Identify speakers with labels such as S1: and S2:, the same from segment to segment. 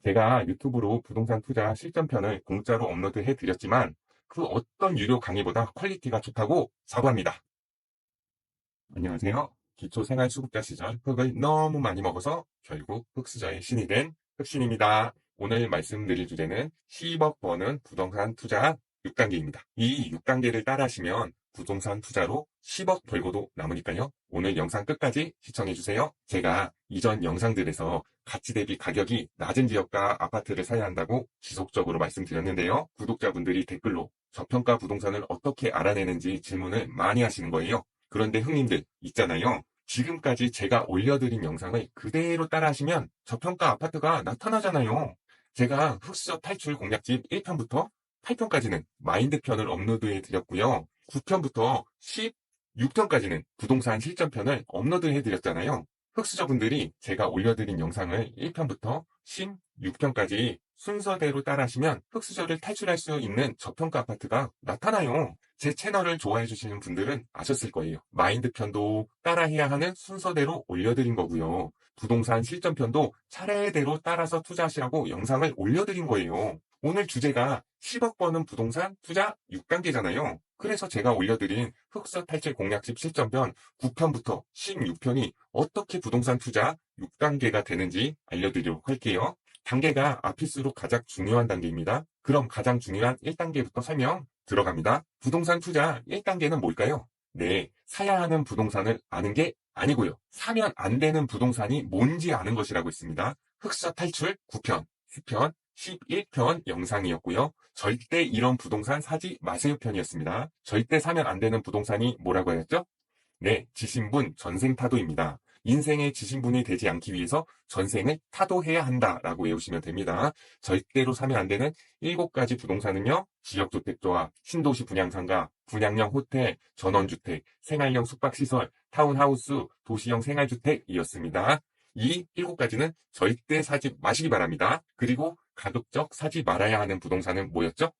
S1: 제가 유튜브로 부동산 투자 실전편을 공짜로 업로드해 드렸지만 그 어떤 유료 강의보다 퀄리티가 좋다고 사과합니다. 안녕하세요. 기초생활수급자 시절 흙을 너무 많이 먹어서 결국 흙수저의 신이 된 흙신입니다. 오늘 말씀드릴 주제는 10억 버는 부동산 투자 6단계입니다. 이 6단계를 따라하시면 부동산 투자로 10억 벌고도 남으니까요. 오늘 영상 끝까지 시청해주세요. 제가 이전 영상들에서 가치 대비 가격이 낮은 지역과 아파트를 사야 한다고 지속적으로 말씀드렸는데요. 구독자분들이 댓글로 저평가 부동산을 어떻게 알아내는지 질문을 많이 하시는 거예요. 그런데 형님들 있잖아요. 지금까지 제가 올려드린 영상을 그대로 따라하시면 저평가 아파트가 나타나잖아요. 제가 흑수저 탈출 공략집 1편부터 8편까지는 마인드편을 업로드해 드렸고요. 9편부터 16편까지는 부동산 실전편을 업로드해 드렸잖아요. 흑수저분들이 제가 올려드린 영상을 1편부터 16편까지 순서대로 따라하시면 흑수저를 탈출할 수 있는 저평가 아파트가 나타나요. 제 채널을 좋아해 주시는 분들은 아셨을 거예요. 마인드 편도 따라해야 하는 순서대로 올려드린 거고요. 부동산 실전편도 차례대로 따라서 투자하시라고 영상을 올려드린 거예요. 오늘 주제가 10억 버는 부동산 투자 6단계잖아요. 그래서 제가 올려드린 흑수 탈출 공략집 실전편 9편부터 16편이 어떻게 부동산 투자 6단계가 되는지 알려드리도록 할게요. 단계가 앞일수록 가장 중요한 단계입니다. 그럼 가장 중요한 1단계부터 설명 들어갑니다. 부동산 투자 1단계는 뭘까요? 네, 사야 하는 부동산을 아는 게 아니고요. 사면 안 되는 부동산이 뭔지 아는 것이라고 있습니다. 흑수 탈출 9편, 10편, 11편 영상이었고요. 절대 이런 부동산 사지 마세요 편이었습니다. 절대 사면 안 되는 부동산이 뭐라고 하였죠? 네, 지신분 전생타도입니다. 인생의 지신분이 되지 않기 위해서 전생을 타도해야 한다라고 외우시면 됩니다. 절대로 사면 안 되는 7가지 부동산은요. 지역주택조합, 신도시 분양상가, 분양형 호텔, 전원주택, 생활형 숙박시설, 타운하우스, 도시형 생활주택이었습니다. 이 7가지는 절대 사지 마시기 바랍니다. 그리고 가급적 사지 말아야 하는 부동산은 뭐였죠?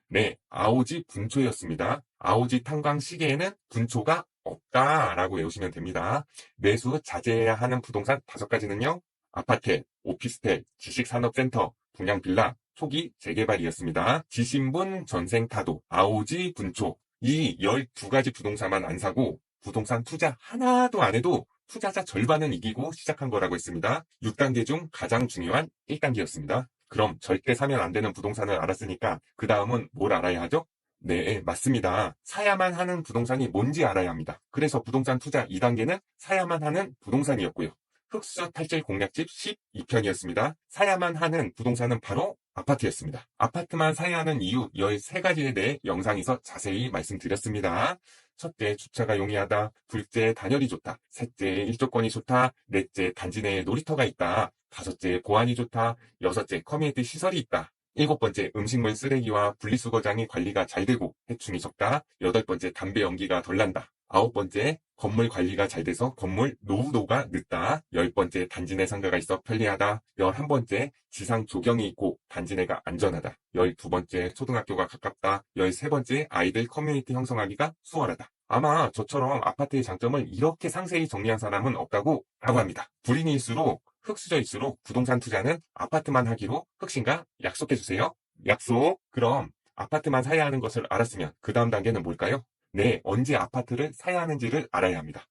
S1: 네, 아오지 분초였습니다. 아오지 탄광 시계에는 분초가 없다라고 외우시면 됩니다. 매수 자제해야 하는 부동산 5가지는요. 아파트, 오피스텔, 지식산업센터, 분양빌라, 초기 재개발이었습니다. 지신분, 전생타도, 아오지, 분초 이 12가지 부동산만 안 사고 부동산 투자 하나도 안 해도 투자자 절반은 이기고 시작한 거라고 했습니다. 6단계 중 가장 중요한 1단계였습니다. 그럼 절대 사면 안 되는 부동산을 알았으니까 그 다음은 뭘 알아야 하죠? 네, 맞습니다. 사야만 하는 부동산이 뭔지 알아야 합니다. 그래서 부동산 투자 2단계는 사야만 하는 부동산이었고요. 흑수저 탈출 공략집 12편이었습니다. 사야만 하는 부동산은 바로 아파트였습니다. 아파트만 사야 하는 이유 13가지에 대해 영상에서 자세히 말씀드렸습니다. 첫째, 주차가 용이하다. 둘째, 단열이 좋다. 셋째, 일조권이 좋다. 넷째, 단지 내에 놀이터가 있다. 다섯째, 보안이 좋다. 여섯째, 커뮤니티 시설이 있다. 7번째, 음식물 쓰레기와 분리수거장이 관리가 잘 되고 해충이 적다. 8번째, 담배 연기가 덜 난다. 9번째, 건물 관리가 잘 돼서 건물 노후도가 늦다. 10번째, 단지 내 상가가 있어 편리하다. 11번째, 지상 조경이 있고 단지 내가 안전하다. 12번째, 초등학교가 가깝다. 13번째, 아이들 커뮤니티 형성하기가 수월하다. 아마 저처럼 아파트의 장점을 이렇게 상세히 정리한 사람은 없다고 합니다. 불인일수록 흑수저일수록 부동산 투자는 아파트만 하기로 흑신과 약속해주세요. 약속. 그럼 아파트만 사야 하는 것을 알았으면 그 다음 단계는 뭘까요? 네, 언제 아파트를 사야 하는지를 알아야 합니다.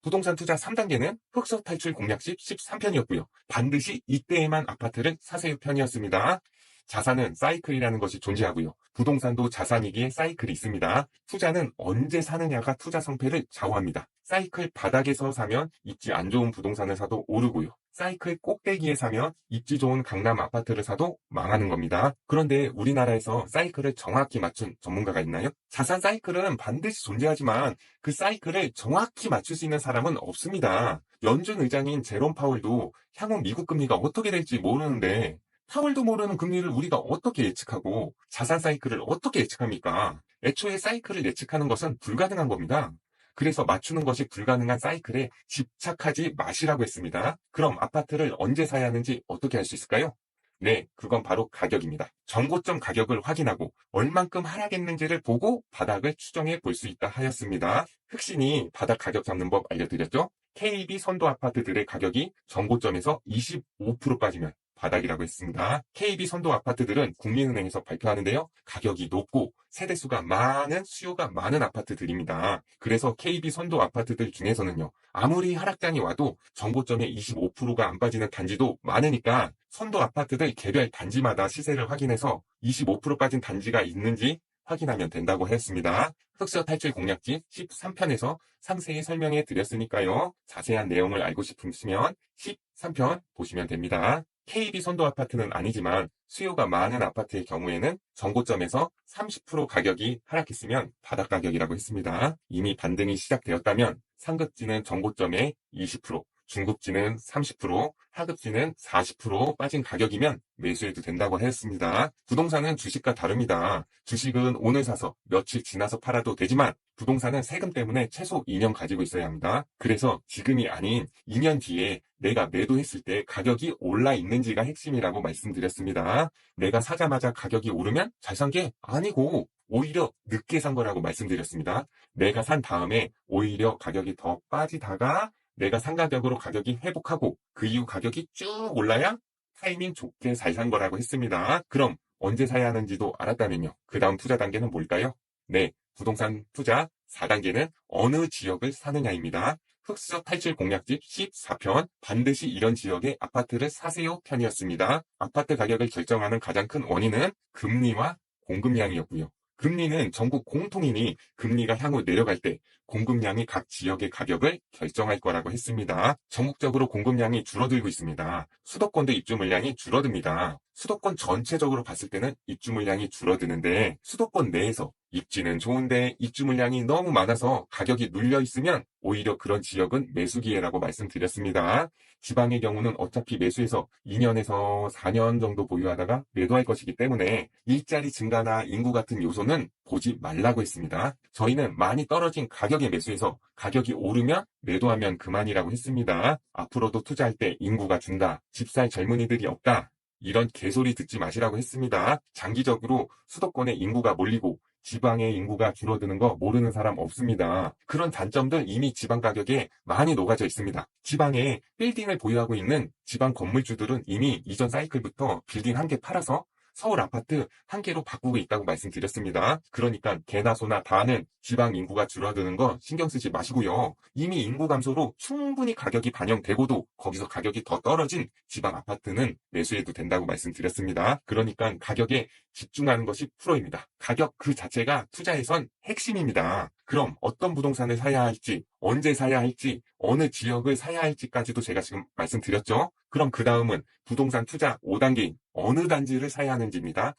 S1: 부동산 투자 3단계는 흑수 탈출 공략집 13편이었고요. 반드시 이때에만 아파트를 사세요 편이었습니다. 자산은 사이클이라는 것이 존재하고요. 부동산도 자산이기에 사이클이 있습니다. 투자는 언제 사느냐가 투자 성패를 좌우합니다. 사이클 바닥에서 사면 입지 안 좋은 부동산을 사도 오르고요. 사이클 꼭대기에 사면 입지 좋은 강남 아파트를 사도 망하는 겁니다. 그런데 우리나라에서 사이클을 정확히 맞춘 전문가가 있나요? 자산 사이클은 반드시 존재하지만 그 사이클을 정확히 맞출 수 있는 사람은 없습니다. 연준 의장인 제롬 파월도 향후 미국 금리가 어떻게 될지 모르는데 파월도 모르는 금리를 우리가 어떻게 예측하고 자산 사이클을 어떻게 예측합니까? 애초에 사이클을 예측하는 것은 불가능한 겁니다. 그래서 맞추는 것이 불가능한 사이클에 집착하지 마시라고 했습니다. 그럼 아파트를 언제 사야 하는지 어떻게 할 수 있을까요? 네, 그건 바로 가격입니다. 정고점 가격을 확인하고 얼만큼 하락했는지를 보고 바닥을 추정해 볼 수 있다 하였습니다. 흑신이 바닥 가격 잡는 법 알려드렸죠? KB 선도 아파트들의 가격이 정고점에서 25% 빠지면 바닥이라고 했습니다. KB 선도 아파트들은 국민은행에서 발표하는데요. 가격이 높고 세대수가 많은 수요가 많은 아파트들입니다. 그래서 KB 선도 아파트들 중에서는요. 아무리 하락장이 와도 정고점의 25%가 안 빠지는 단지도 많으니까 선도 아파트들 개별 단지마다 시세를 확인해서 25% 빠진 단지가 있는지 확인하면 된다고 했습니다. 흑수저 탈출 공략집 13편에서 상세히 설명해 드렸으니까요. 자세한 내용을 알고 싶으시면 13편 보시면 됩니다. KB 선도 아파트는 아니지만 수요가 많은 아파트의 경우에는 정고점에서 30% 가격이 하락했으면 바닥 가격이라고 했습니다. 이미 반등이 시작되었다면 상급지는 정고점의 20%, 중급지는 30%, 하급지는 40% 빠진 가격이면 매수해도 된다고 했습니다. 부동산은 주식과 다릅니다. 주식은 오늘 사서 며칠 지나서 팔아도 되지만 부동산은 세금 때문에 최소 2년 가지고 있어야 합니다. 그래서 지금이 아닌 2년 뒤에 내가 매도했을 때 가격이 올라 있는지가 핵심이라고 말씀드렸습니다. 내가 사자마자 가격이 오르면 잘 산 게 아니고 오히려 늦게 산 거라고 말씀드렸습니다. 내가 산 다음에 오히려 가격이 더 빠지다가 내가 산 가격으로 가격이 회복하고 그 이후 가격이 쭉 올라야 타이밍 좋게 잘 산 거라고 했습니다. 그럼 언제 사야 하는지도 알았다면요. 그 다음 투자 단계는 뭘까요? 네, 부동산 투자 4단계는 어느 지역을 사느냐입니다. 흑수저 탈출 공략집 14편 반드시 이런 지역의 아파트를 사세요 편이었습니다. 아파트 가격을 결정하는 가장 큰 원인은 금리와 공급량이었고요. 금리는 전국 공통이니 금리가 향후 내려갈 때 공급량이 각 지역의 가격을 결정할 거라고 했습니다. 전국적으로 공급량이 줄어들고 있습니다. 수도권도 입주 물량이 줄어듭니다. 수도권 전체적으로 봤을 때는 입주 물량이 줄어드는데 수도권 내에서 입지는 좋은데 입주 물량이 너무 많아서 가격이 눌려 있으면 오히려 그런 지역은 매수 기회라고 말씀드렸습니다. 지방의 경우는 어차피 매수해서 2년에서 4년 정도 보유하다가 매도할 것이기 때문에 일자리 증가나 인구 같은 요소는 보지 말라고 했습니다. 저희는 많이 떨어진 가격에 매수해서 가격이 오르면 매도하면 그만이라고 했습니다. 앞으로도 투자할 때 인구가 준다, 집 살 젊은이들이 없다, 이런 개소리 듣지 마시라고 했습니다. 장기적으로 수도권에 인구가 몰리고 지방의 인구가 줄어드는 거 모르는 사람 없습니다. 그런 단점들 이미 지방 가격에 많이 녹아져 있습니다. 지방에 빌딩을 보유하고 있는 지방 건물주들은 이미 이전 사이클부터 빌딩 한 개 팔아서 서울 아파트 한 개로 바꾸고 있다고 말씀드렸습니다. 그러니까 개나 소나 다는 지방 인구가 줄어드는 거 신경 쓰지 마시고요. 이미 인구 감소로 충분히 가격이 반영되고도 거기서 가격이 더 떨어진 지방 아파트는 매수해도 된다고 말씀드렸습니다. 그러니까 가격에 집중하는 것이 프로입니다. 가격 그 자체가 투자에선 핵심입니다. 그럼 어떤 부동산을 사야 할지, 언제 사야 할지, 어느 지역을 사야 할지까지도 제가 지금 말씀드렸죠. 그럼 그 다음은 부동산 투자 5단계인 어느 단지를 사야 하는지입니다.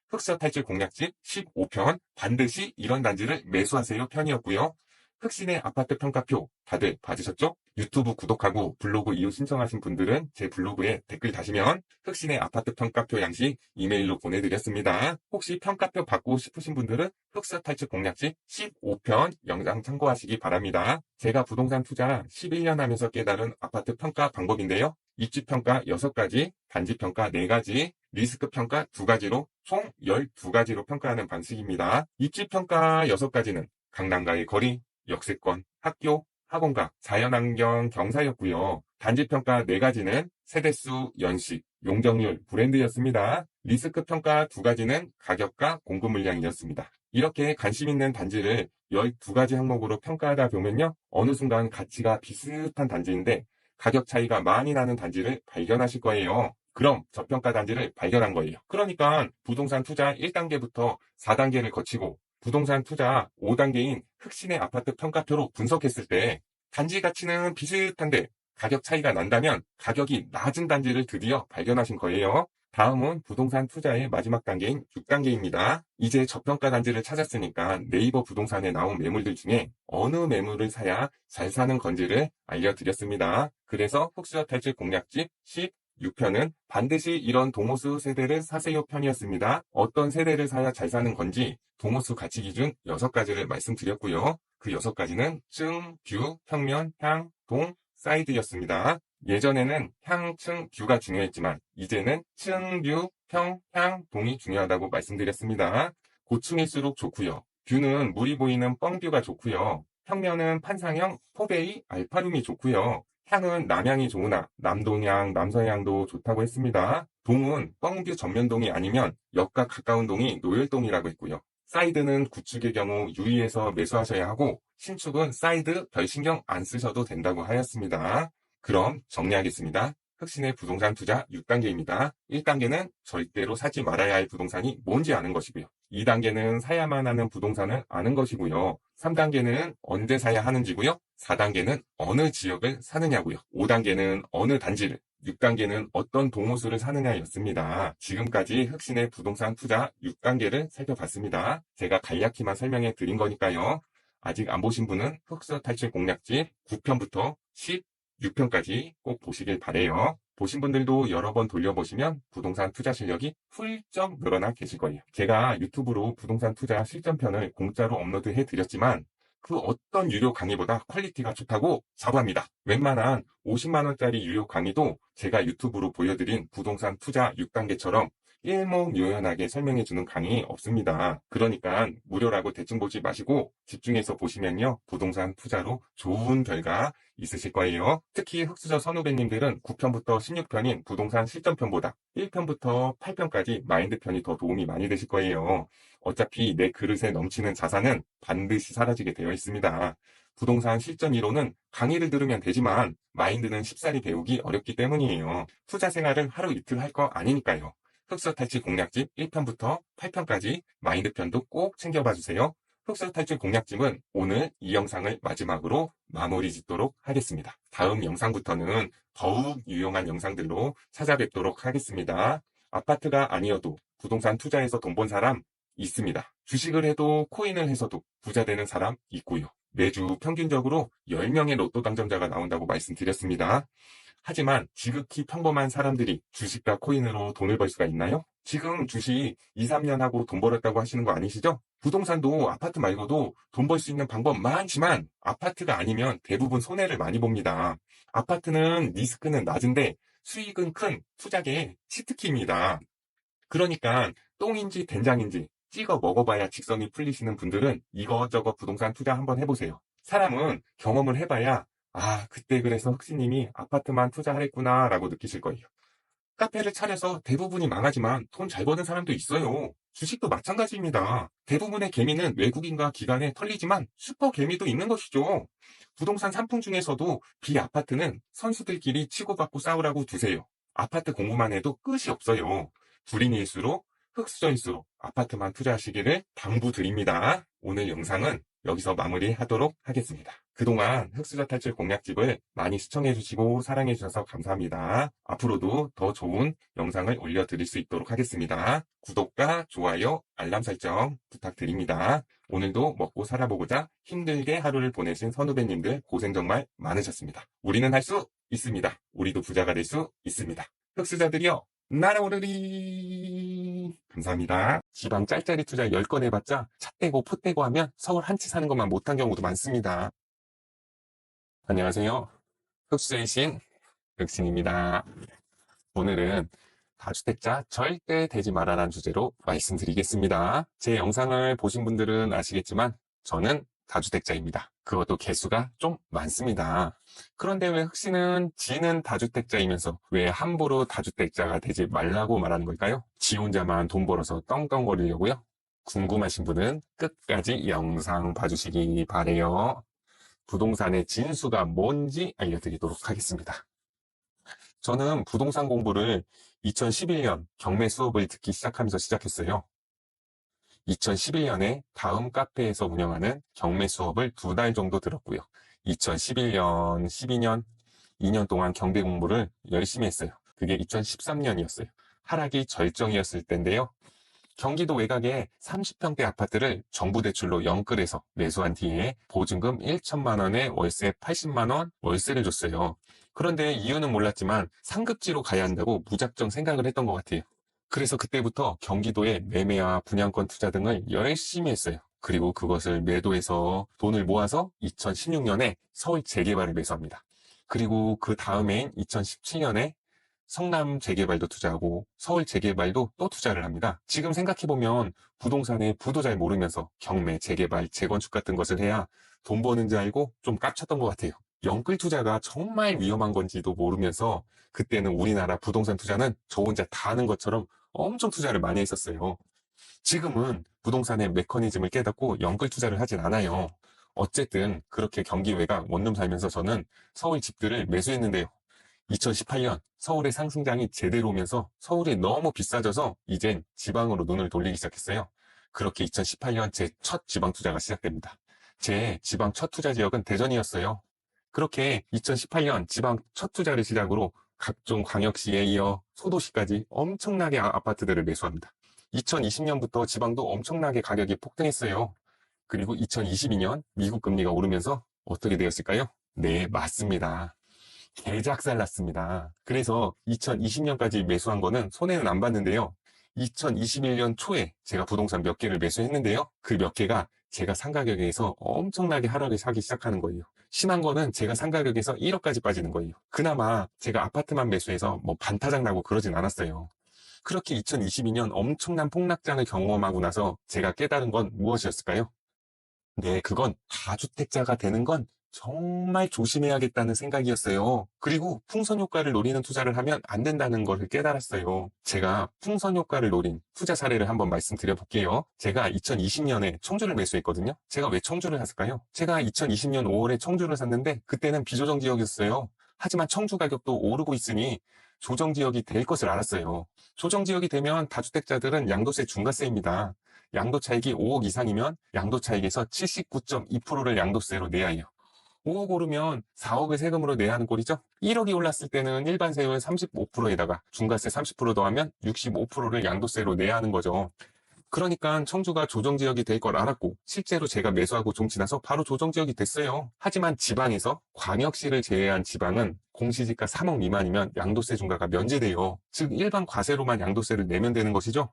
S1: 흑수저 탈출 공략집 15편 반드시 이런 단지를 매수하세요 편이었고요. 흑신의 아파트 평가표 다들 받으셨죠? 유튜브 구독하고 블로그 이용 신청하신 분들은 제 블로그에 댓글 다시면 흑신의 아파트 평가표 양식 이메일로 보내드렸습니다. 혹시 평가표 받고 싶으신 분들은 흑수저 탈출 공략집 15편 영상 참고하시기 바랍니다. 제가 부동산 투자 11년 하면서 깨달은 아파트 평가 방법인데요. 입지 평가 6가지, 단지 평가 4가지, 리스크 평가 2가지로 총 12가지로 평가하는 방식입니다. 입지 평가 6가지는 강남과의 거리, 역세권, 학교, 학원가, 자연환경, 경사였고요. 단지평가 4가지는 세대수, 연식, 용적률, 브랜드였습니다. 리스크 평가 2가지는 가격과 공급 물량이었습니다. 이렇게 관심 있는 단지를 12가지 항목으로 평가하다 보면요. 어느 순간 가치가 비슷한 단지인데 가격 차이가 많이 나는 단지를 발견하실 거예요. 그럼 저평가 단지를 발견한 거예요. 그러니까 부동산 투자 1단계부터 4단계를 거치고 부동산 투자 5단계인 흑신의 아파트 평가표로 분석했을 때 단지 가치는 비슷한데 가격 차이가 난다면 가격이 낮은 단지를 드디어 발견하신 거예요. 다음은 부동산 투자의 마지막 단계인 6단계입니다. 이제 저평가 단지를 찾았으니까 네이버 부동산에 나온 매물들 중에 어느 매물을 사야 잘 사는 건지를 알려드렸습니다. 그래서 흑수저 탈출 공략집 16편은 반드시 이런 동호수 세대를 사세요 편이었습니다. 어떤 세대를 사야 잘 사는 건지 동호수 가치 기준 6가지를 말씀드렸고요. 그 6가지는 층, 뷰, 평면, 향, 동, 사이드였습니다. 예전에는 향, 층, 뷰가 중요했지만 이제는 층, 뷰, 평, 향, 동이 중요하다고 말씀드렸습니다. 고층일수록 좋고요. 뷰는 물이 보이는 뻥뷰가 좋고요. 평면은 판상형 포베이 알파룸이 좋고요. 향은 남향이 좋으나 남동향, 남서향도 좋다고 했습니다. 동은 뻥뷰 전면동이 아니면 역과 가까운 동이 노열동이라고 했고요. 사이드는 구축의 경우 유의해서 매수하셔야 하고 신축은 사이드 별 신경 안 쓰셔도 된다고 하였습니다. 그럼 정리하겠습니다. 흑신의 부동산 투자 6단계입니다. 1단계는 절대로 사지 말아야 할 부동산이 뭔지 아는 것이고요. 2단계는 사야만 하는 부동산을 아는 것이고요. 3단계는 언제 사야 하는지고요. 4단계는 어느 지역을 사느냐고요. 5단계는 어느 단지를, 6단계는 어떤 동호수를 사느냐였습니다. 지금까지 흑신의 부동산 투자 6단계를 살펴봤습니다. 제가 간략히만 설명해 드린 거니까요. 아직 안 보신 분은 흑수 탈출 공략집 9편부터 16편까지 꼭 보시길 바래요. 보신 분들도 여러 번 돌려보시면 부동산 투자 실력이 훌쩍 늘어나 계실 거예요. 제가 유튜브로 부동산 투자 실전편을 공짜로 업로드해 드렸지만 그 어떤 유료 강의보다 퀄리티가 좋다고 자부합니다. 웬만한 50만원짜리 유료 강의도 제가 유튜브로 보여드린 부동산 투자 6단계처럼 일목요연하게 설명해주는 강의 없습니다. 그러니까 무료라고 대충 보지 마시고 집중해서 보시면요. 부동산 투자로 좋은 결과 있으실 거예요. 특히 흑수저 선후배님들은 9편부터 16편인 부동산 실전편보다 1편부터 8편까지 마인드편이 더 도움이 많이 되실 거예요. 어차피 내 그릇에 넘치는 자산은 반드시 사라지게 되어 있습니다. 부동산 실전 이론은 강의를 들으면 되지만 마인드는 쉽사리 배우기 어렵기 때문이에요. 투자 생활을 하루 이틀 할 거 아니니까요. 흑수 탈출 공략집 1편부터 8편까지 마인드편도 꼭 챙겨봐 주세요. 흑수 탈출 공략집은 오늘 이 영상을 마지막으로 마무리 짓도록 하겠습니다. 다음 영상부터는 더욱 유용한 영상들로 찾아뵙도록 하겠습니다. 아파트가 아니어도 부동산 투자에서 돈 번 사람 있습니다. 주식을 해도 코인을 해서도 부자 되는 사람 있고요. 매주 평균적으로 10명의 로또 당첨자가 나온다고 말씀드렸습니다. 하지만 지극히 평범한 사람들이 주식과 코인으로 돈을 벌 수가 있나요? 지금 주식 2, 3년 하고 돈 벌었다고 하시는 거 아니시죠? 부동산도 아파트 말고도 돈 벌 수 있는 방법 많지만 아파트가 아니면 대부분 손해를 많이 봅니다. 아파트는 리스크는 낮은데 수익은 큰 투자계의 치트키입니다. 그러니까 똥인지 된장인지 찍어 먹어봐야 직성이 풀리시는 분들은 이것저것 부동산 투자 한번 해보세요. 사람은 경험을 해봐야 그때 그래서 흑신님이 아파트만 투자하랬구나 라고 느끼실 거예요. 카페를 차려서 대부분이 망하지만 돈 잘 버는 사람도 있어요. 주식도 마찬가지입니다. 대부분의 개미는 외국인과 기관에 털리지만 슈퍼 개미도 있는 것이죠. 부동산 상품 중에서도 비아파트는 선수들끼리 치고받고 싸우라고 두세요. 아파트 공부만 해도 끝이 없어요. 불인일수록 흑수저일수록 아파트만 투자하시기를 당부드립니다. 오늘 영상은 여기서 마무리하도록 하겠습니다. 그동안 흑수저 탈출 공략집을 많이 시청해주시고 사랑해주셔서 감사합니다. 앞으로도 더 좋은 영상을 올려드릴 수 있도록 하겠습니다. 구독과 좋아요, 알람 설정 부탁드립니다. 오늘도 먹고 살아보고자 힘들게 하루를 보내신 선후배님들 고생 정말 많으셨습니다. 우리는 할 수 있습니다. 우리도 부자가 될 수 있습니다. 흑수저들이여 날아오르리. 감사합니다. 지방 짤짤이 투자 10건 해봤자 차 떼고 포 떼고 하면 서울 한 채 사는 것만 못한 경우도 많습니다. 안녕하세요. 흑수저의 신 흑신입니다. 오늘은 다주택자 절대 되지 말아라는 주제로 말씀드리겠습니다. 제 영상을 보신 분들은 아시겠지만 저는 다주택자입니다. 그것도 개수가 좀 많습니다. 그런데 왜 흑신은 지는 다주택자이면서 왜 함부로 다주택자가 되지 말라고 말하는 걸까요? 지 혼자만 돈 벌어서 떵떵거리려고요? 궁금하신 분은 끝까지 영상 봐주시기 바래요. 부동산의 진수가 뭔지 알려드리도록 하겠습니다. 저는 부동산 공부를 2011년 경매 수업을 듣기 시작하면서 시작했어요. 2011년에 다음 카페에서 운영하는 경매 수업을 2달 정도 들었고요. 2011년, 12년, 2년 동안 경매 공부를 열심히 했어요. 그게 2013년이었어요. 하락이 절정이었을 때인데요. 경기도 외곽에 30평대 아파트를 정부 대출로 영끌해서 매수한 뒤에 보증금 1천만 원에 월세 80만 원 월세를 줬어요. 그런데 이유는 몰랐지만 상급지로 가야 한다고 무작정 생각을 했던 것 같아요. 그래서 그때부터 경기도에 매매와 분양권 투자 등을 열심히 했어요. 그리고 그것을 매도해서 돈을 모아서 2016년에 서울 재개발을 매수합니다. 그리고 그 다음해인 2017년에 성남 재개발도 투자하고 서울 재개발도 또 투자를 합니다. 지금 생각해보면 부동산의 부도 잘 모르면서 경매, 재개발, 재건축 같은 것을 해야 돈 버는 줄 알고 좀 깝쳤던 것 같아요. 영끌 투자가 정말 위험한 건지도 모르면서 그때는 우리나라 부동산 투자는 저 혼자 다 하는 것처럼 엄청 투자를 많이 했었어요. 지금은 부동산의 메커니즘을 깨닫고 영끌 투자를 하진 않아요. 어쨌든 그렇게 경기 외곽 원룸 살면서 저는 서울 집들을 매수했는데요. 2018년 서울의 상승장이 제대로 오면서 서울이 너무 비싸져서 이젠 지방으로 눈을 돌리기 시작했어요. 그렇게 2018년 제 첫 지방 투자가 시작됩니다. 제 지방 첫 투자 지역은 대전이었어요. 그렇게 2018년 지방 첫 투자를 시작으로 각종 광역시에 이어 소도시까지 엄청나게 아파트들을 매수합니다. 2020년부터 지방도 엄청나게 가격이 폭등했어요. 그리고 2022년 미국 금리가 오르면서 어떻게 되었을까요? 네, 맞습니다. 개작살 났습니다. 그래서 2020년까지 매수한 거는 손해는 안 봤는데요. 2021년 초에 제가 부동산 몇 개를 매수했는데요. 그 몇 개가 제가 산 가격에서 엄청나게 하락을 하기 시작하는 거예요. 심한 거는 제가 산 가격에서 1억까지 빠지는 거예요. 그나마 제가 아파트만 매수해서 뭐 반타작 나고 그러진 않았어요. 그렇게 2022년 엄청난 폭락장을 경험하고 나서 제가 깨달은 건 무엇이었을까요? 네, 그건 다주택자가 되는 건 정말 조심해야겠다는 생각이었어요. 그리고 풍선 효과를 노리는 투자를 하면 안 된다는 것을 깨달았어요. 제가 풍선 효과를 노린 투자 사례를 한번 말씀드려 볼게요. 제가 2020년에 청주를 매수했거든요. 제가 왜 청주를 샀을까요? 제가 2020년 5월에 청주를 샀는데 그때는 비조정 지역이었어요. 하지만 청주 가격도 오르고 있으니 조정 지역이 될 것을 알았어요. 조정 지역이 되면 다주택자들은 양도세 중과세입니다. 양도 차익이 5억 이상이면 양도 차익에서 79.2%를 양도세로 내야 해요. 5억 오르면 4억을 세금으로 내야 하는 꼴이죠. 1억이 올랐을 때는 일반 세율 35%에다가 중과세 30% 더하면 65%를 양도세로 내야 하는 거죠. 그러니까 청주가 조정지역이 될 걸 알았고 실제로 제가 매수하고 좀 지나서 바로 조정지역이 됐어요. 하지만 지방에서 광역시를 제외한 지방은 공시지가 3억 미만이면 양도세 중과가 면제돼요. 즉 일반 과세로만 양도세를 내면 되는 것이죠.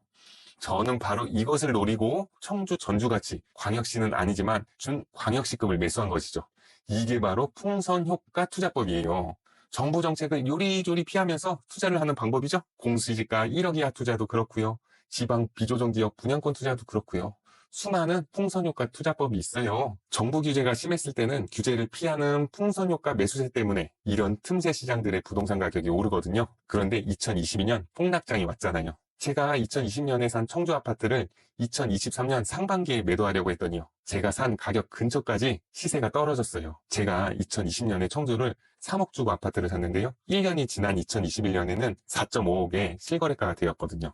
S1: 저는 바로 이것을 노리고 청주, 전주같이 광역시는 아니지만 준광역시급을 매수한 것이죠. 이게 바로 풍선효과 투자법이에요. 정부 정책을 요리조리 피하면서 투자를 하는 방법이죠. 공시지가 1억 이하 투자도 그렇고요. 지방 비조정 지역 분양권 투자도 그렇고요. 수많은 풍선효과 투자법이 있어요. 정부 규제가 심했을 때는 규제를 피하는 풍선효과 매수세 때문에 이런 틈새 시장들의 부동산 가격이 오르거든요. 그런데 2022년 폭락장이 왔잖아요. 제가 2020년에 산 청주 아파트를 2023년 상반기에 매도하려고 했더니요. 제가 산 가격 근처까지 시세가 떨어졌어요. 제가 2020년에 청주를 3억 주고 아파트를 샀는데요. 1년이 지난 2021년에는 4.5억에 실거래가가 되었거든요.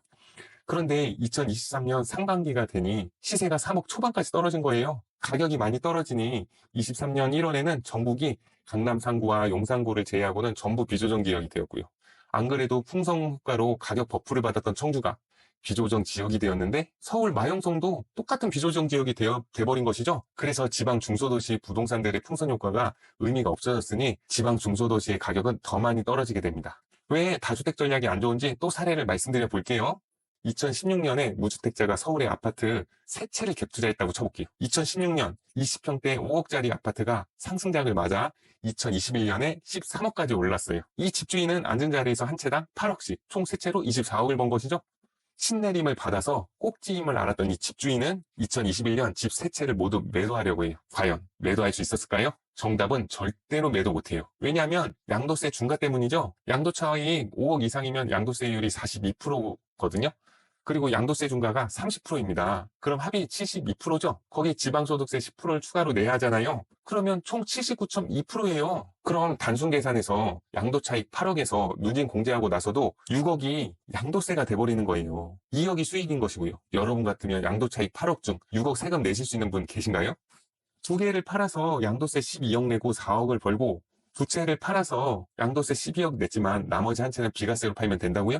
S1: 그런데 2023년 상반기가 되니 시세가 3억 초반까지 떨어진 거예요. 가격이 많이 떨어지니 23년 1월에는 전국이 강남 상구와 용산구를 제외하고는 전부 비조정 지역이 되었고요. 안 그래도 풍성효과로 가격 버프를 받았던 청주가 비조정 지역이 되었는데 서울 마영성도 똑같은 비조정 지역이 돼버린 것이죠. 그래서 지방 중소도시 부동산들의 풍선효과가 의미가 없어졌으니 지방 중소도시의 가격은 더 많이 떨어지게 됩니다. 왜 다주택 전략이 안 좋은지 또 사례를 말씀드려 볼게요. 2016년에 무주택자가 서울의 아파트 3채를 갭 투자했다고 쳐볼게요. 2016년 20평대 5억짜리 아파트가 상승장을 맞아 2021년에 13억까지 올랐어요. 이 집주인은 앉은 자리에서 한 채당 8억씩 총 3채로 24억을 번 것이죠. 신내림을 받아서 꼭지임을 알았던 이 집주인은 2021년 집 3채를 모두 매도하려고 해요. 과연 매도할 수 있었을까요? 정답은 절대로 매도 못해요. 왜냐하면 양도세 중과 때문이죠. 양도 차익 5억 이상이면 양도세율이 42%거든요. 그리고 양도세 중과가 30%입니다. 그럼 합이 72%죠? 거기 지방소득세 10%를 추가로 내야 하잖아요. 그러면 총 79.2%예요. 그럼 단순 계산해서 양도차익 8억에서 누진 공제하고 나서도 6억이 양도세가 돼버리는 거예요. 2억이 수익인 것이고요. 여러분 같으면 양도차익 8억 중 6억 세금 내실 수 있는 분 계신가요? 두 개를 팔아서 양도세 12억 내고 4억을 벌고 두 채를 팔아서 양도세 12억 냈지만 나머지 한 채는 비과세로 팔면 된다고요?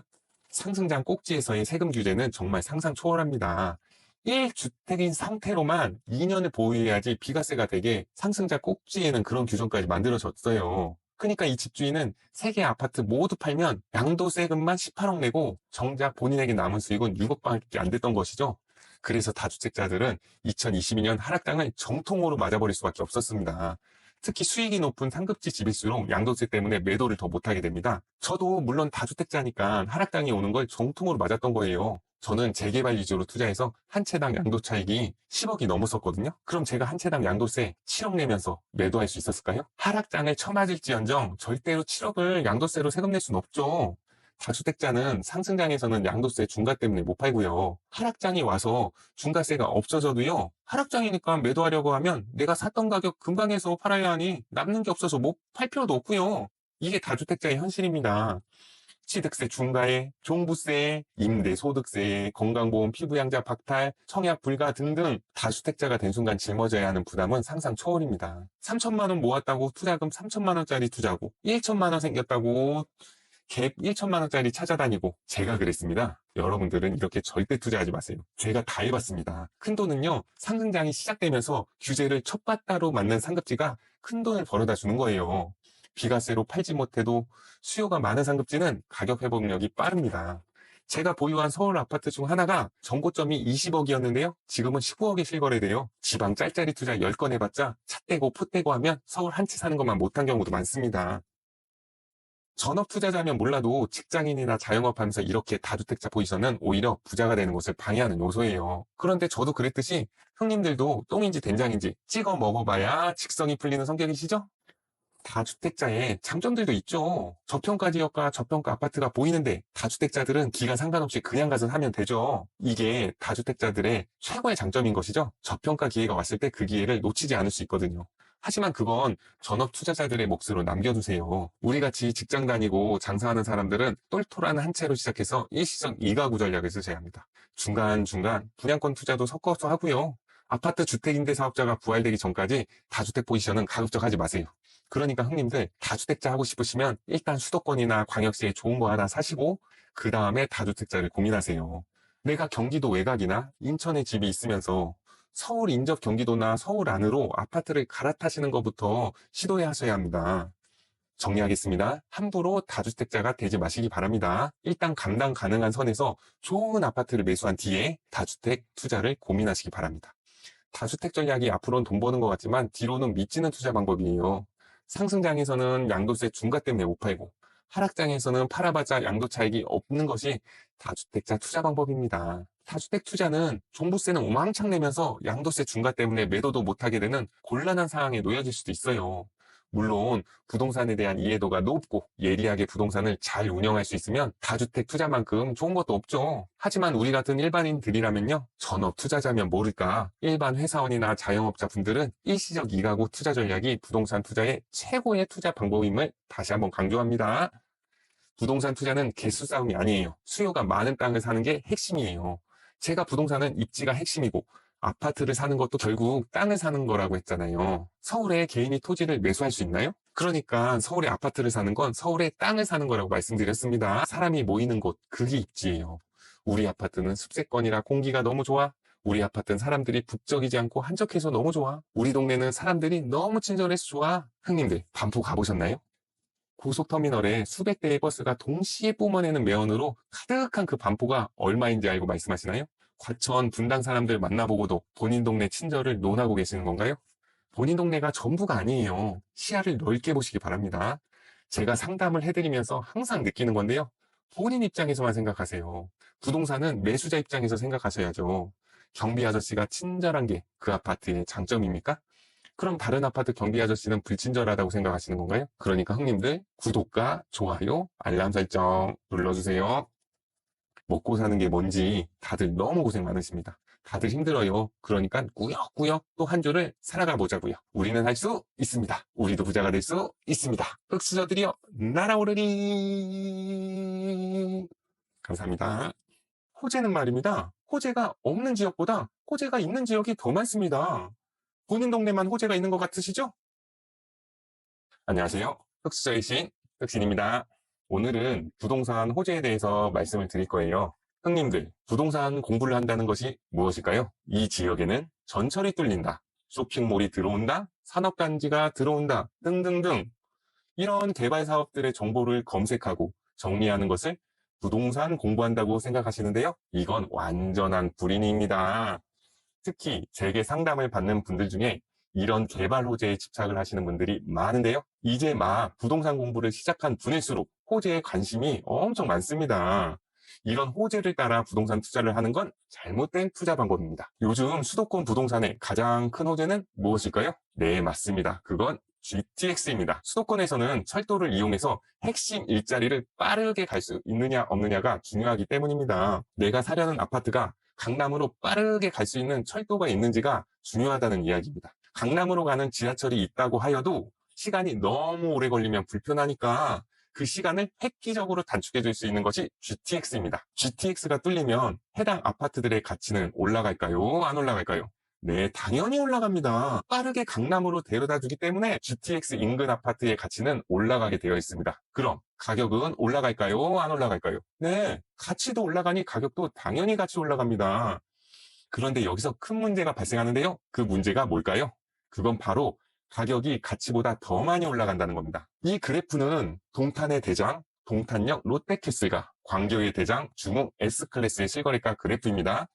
S1: 상승장 꼭지에서의 세금 규제는 정말 상상 초월합니다. 1주택인 상태로만 2년을 보유해야지 비과세가 되게 상승장 꼭지에는 그런 규정까지 만들어졌어요. 그러니까 이 집주인은 3개 아파트 모두 팔면 양도세금만 18억 내고 정작 본인에게 남은 수익은 6억밖에 안 됐던 것이죠. 그래서 다주택자들은 2022년 하락장을 정통으로 맞아버릴 수밖에 없었습니다. 특히 수익이 높은 상급지 집일수록 양도세 때문에 매도를 더 못하게 됩니다. 저도 물론 다주택자니까 하락장이 오는 걸 정통으로 맞았던 거예요. 저는 재개발 위주로 투자해서 한 채당 양도 차익이 10억이 넘었었거든요. 그럼 제가 한 채당 양도세 7억 내면서 매도할 수 있었을까요? 하락장을 쳐맞을지언정 절대로 7억을 양도세로 세금 낼 수는 없죠. 다주택자는 상승장에서는 양도세 중과 때문에 못 팔고요. 하락장이 와서 중과세가 없어져도요. 하락장이니까 매도하려고 하면 내가 샀던 가격 근방에서 팔아야 하니 남는 게 없어서 못 팔 필요도 없고요. 이게 다주택자의 현실입니다. 취득세 중과에, 종부세, 임대소득세, 건강보험 피부양자 박탈, 청약 불가 등등 다주택자가 된 순간 짊어져야 하는 부담은 상상 초월입니다. 3천만 원 모았다고 투자금 3천만 원짜리 투자고 1천만 원 생겼다고 갭 1천만 원짜리 찾아다니고 제가 그랬습니다. 여러분들은 이렇게 절대 투자하지 마세요. 제가 다 해봤습니다. 큰돈은요 상승장이 시작되면서 규제를 첫바따로 맞는 상급지가 큰돈을 벌어다 주는 거예요. 비과세로 팔지 못해도 수요가 많은 상급지는 가격 회복력이 빠릅니다. 제가 보유한 서울 아파트 중 하나가 정고점이 20억이었는데요. 지금은 19억에 실거래돼요. 지방 짤짤이 투자 10건 해봤자 차 떼고 포 떼고 하면 서울 한 채 사는 것만 못한 경우도 많습니다. 전업 투자자면 몰라도 직장인이나 자영업하면서 이렇게 다주택자 포지션은 오히려 부자가 되는 것을 방해하는 요소예요. 그런데 저도 그랬듯이 형님들도 똥인지 된장인지 찍어 먹어봐야 직성이 풀리는 성격이시죠? 다주택자의 장점들도 있죠. 저평가 지역과 저평가 아파트가 보이는데 다주택자들은 기간 상관없이 그냥 가서 사면 되죠. 이게 다주택자들의 최고의 장점인 것이죠. 저평가 기회가 왔을 때 그 기회를 놓치지 않을 수 있거든요. 하지만 그건 전업 투자자들의 몫으로 남겨두세요. 우리같이 직장 다니고 장사하는 사람들은 똘똘한 한 채로 시작해서 일시적 이가구 전략을 쓰셔야 합니다. 중간중간 분양권 투자도 섞어서 하고요. 아파트 주택임대 사업자가 부활되기 전까지 다주택 포지션은 가급적 하지 마세요. 그러니까 형님들 다주택자 하고 싶으시면 일단 수도권이나 광역시에 좋은 거 하나 사시고 그 다음에 다주택자를 고민하세요. 내가 경기도 외곽이나 인천에 집이 있으면서 서울 인접 경기도나 서울 안으로 아파트를 갈아타시는 것부터 시도해 하셔야 합니다. 정리하겠습니다. 함부로 다주택자가 되지 마시기 바랍니다. 일단 감당 가능한 선에서 좋은 아파트를 매수한 뒤에 다주택 투자를 고민하시기 바랍니다. 다주택 전략이 앞으로는 돈 버는 것 같지만 뒤로는 미치는 투자 방법이에요. 상승장에서는 양도세 중과 때문에 못 팔고 하락장에서는 팔아봤자 양도 차익이 없는 것이 다주택자 투자 방법입니다. 다주택 투자는 종부세는 오망창 내면서 양도세 중과 때문에 매도도 못하게 되는 곤란한 상황에 놓여질 수도 있어요. 물론 부동산에 대한 이해도가 높고 예리하게 부동산을 잘 운영할 수 있으면 다주택 투자만큼 좋은 것도 없죠. 하지만 우리 같은 일반인들이라면요. 전업 투자자면 모를까 일반 회사원이나 자영업자 분들은 일시적 이가구 투자 전략이 부동산 투자의 최고의 투자 방법임을 다시 한번 강조합니다. 부동산 투자는 개수 싸움이 아니에요. 수요가 많은 땅을 사는 게 핵심이에요. 제가 부동산은 입지가 핵심이고 아파트를 사는 것도 결국 땅을 사는 거라고 했잖아요. 서울에 개인이 토지를 매수할 수 있나요? 그러니까 서울에 아파트를 사는 건 서울에 땅을 사는 거라고 말씀드렸습니다. 사람이 모이는 곳, 그게 입지예요. 우리 아파트는 숲세권이라 공기가 너무 좋아. 우리 아파트는 사람들이 북적이지 않고 한적해서 너무 좋아. 우리 동네는 사람들이 너무 친절해서 좋아. 형님들, 반포 가보셨나요? 고속터미널에 수백 대의 버스가 동시에 뿜어내는 매연으로 가득한 그 반포가 얼마인지 알고 말씀하시나요? 과천, 분당 사람들 만나보고도 본인 동네 친절을 논하고 계시는 건가요? 본인 동네가 전부가 아니에요. 시야를 넓게 보시기 바랍니다. 제가 상담을 해드리면서 항상 느끼는 건데요. 본인 입장에서만 생각하세요. 부동산은 매수자 입장에서 생각하셔야죠. 경비 아저씨가 친절한 게 그 아파트의 장점입니까? 그럼 다른 아파트 경비 아저씨는 불친절하다고 생각하시는 건가요? 그러니까 형님들 구독과 좋아요, 알람 설정 눌러주세요. 먹고 사는 게 뭔지 다들 너무 고생 많으십니다. 다들 힘들어요. 그러니까 꾸역꾸역 또 한 주를 살아가 보자고요. 우리는 할 수 있습니다. 우리도 부자가 될 수 있습니다. 흑수저들이여 날아오르리. 감사합니다. 호재는 말입니다. 호재가 없는 지역보다 호재가 있는 지역이 더 많습니다. 본인 동네만 호재가 있는 것 같으시죠? 안녕하세요. 흑수저의 신, 흑신입니다. 오늘은 부동산 호재에 대해서 말씀을 드릴 거예요. 형님들, 부동산 공부를 한다는 것이 무엇일까요? 이 지역에는 전철이 뚫린다, 쇼핑몰이 들어온다, 산업단지가 들어온다 등등등 이런 개발 사업들의 정보를 검색하고 정리하는 것을 부동산 공부한다고 생각하시는데요. 이건 완전한 불인입니다. 특히 재개 상담을 받는 분들 중에 이런 개발 호재에 집착을 하시는 분들이 많은데요. 이제 막 부동산 공부를 시작한 분일수록 호재에 관심이 엄청 많습니다. 이런 호재를 따라 부동산 투자를 하는 건 잘못된 투자 방법입니다. 요즘 수도권 부동산의 가장 큰 호재는 무엇일까요? 네, 맞습니다. 그건 GTX입니다. 수도권에서는 철도를 이용해서 핵심 일자리를 빠르게 갈 수 있느냐 없느냐가 중요하기 때문입니다. 내가 사려는 아파트가 강남으로 빠르게 갈 수 있는 철도가 있는지가 중요하다는 이야기입니다. 강남으로 가는 지하철이 있다고 하여도 시간이 너무 오래 걸리면 불편하니까 그 시간을 획기적으로 단축해 줄 수 있는 것이 GTX입니다. GTX가 뚫리면 해당 아파트들의 가치는 올라갈까요? 안 올라갈까요? 네, 당연히 올라갑니다. 빠르게 강남으로 데려다 주기 때문에 GTX 인근 아파트의 가치는 올라가게 되어 있습니다. 그럼 가격은 올라갈까요? 안 올라갈까요? 네, 가치도 올라가니 가격도 당연히 같이 올라갑니다. 그런데 여기서 큰 문제가 발생하는데요. 그 문제가 뭘까요? 그건 바로 가격이 가치보다 더 많이 올라간다는 겁니다. 이 그래프는 동탄의 대장, 동탄역 롯데캐슬과 광교의 대장, 중흥 S클래스의 실거래가 그래프입니다.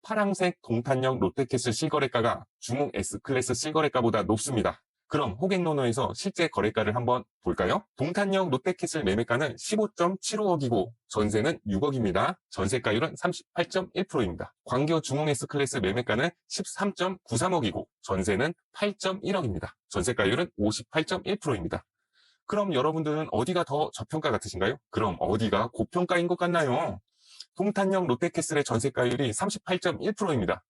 S1: 파란색 동탄역 롯데캐슬 실거래가가 중흥 S클래스 실거래가보다 높습니다. 그럼 호갱노노에서 실제 거래가를 한번 볼까요? 동탄역 롯데캐슬 매매가는 15.75억이고 전세는 6억입니다. 전세가율은 38.1%입니다. 광교 중흥 S클래스 매매가는 13.93억이고 전세는 8.1억입니다. 전세가율은 58.1%입니다. 그럼 여러분들은 어디가 더 저평가 같으신가요? 그럼 어디가 고평가인 것 같나요? 동탄역 롯데캐슬의 전세가율이 38.1%입니다.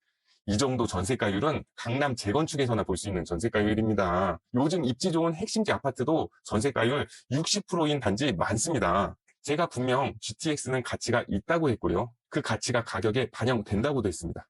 S1: 이 정도 전세가율은 강남 재건축에서나 볼 수 있는 전세가율입니다. 요즘 입지 좋은 핵심지 아파트도 전세가율 60%인 단지 많습니다. 제가 분명 GTX는 가치가 있다고 했고요. 그 가치가 가격에 반영된다고도 했습니다.